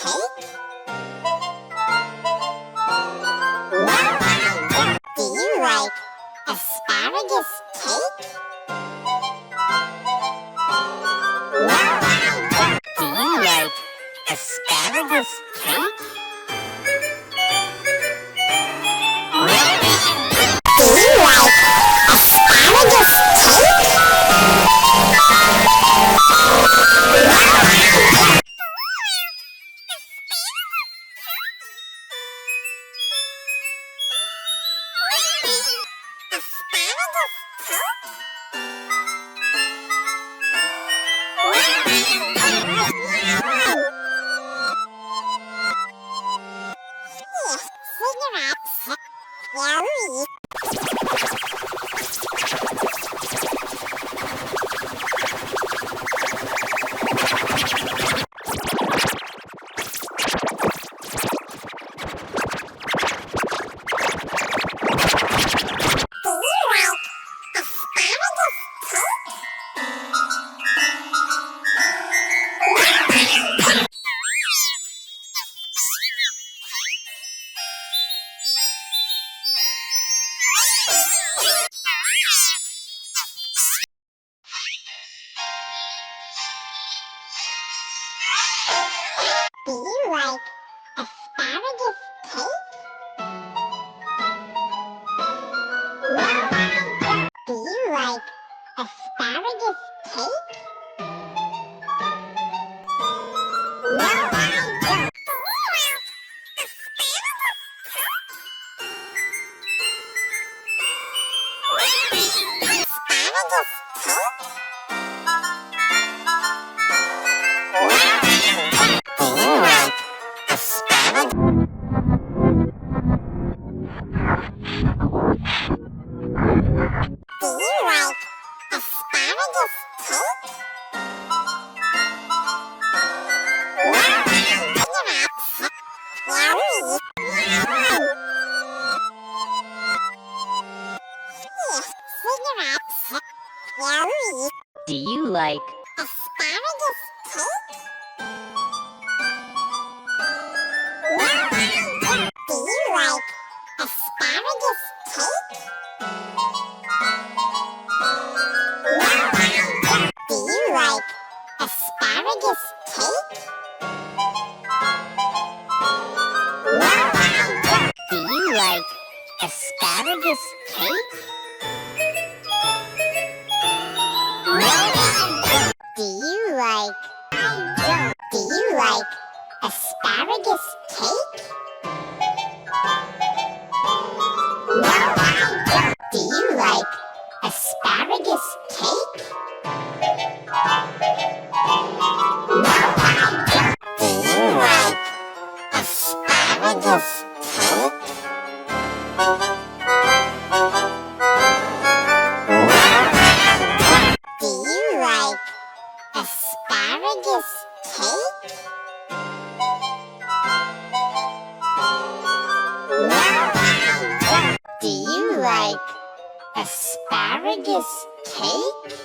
cake? Do you like asparagus cake? Do you like asparagus cake? Do you like asparagus cake? Do you like asparagus cake? Do you like asparagus cake? Do you like asparagus cake? Do you like asparagus cake? Do you like asparagus cake? Do you like asparagus cake? Do you like asparagus cake? Do you like asparagus cake? Do you like asparagus cake? Do you like asparagus cake? Do you like asparagus cake?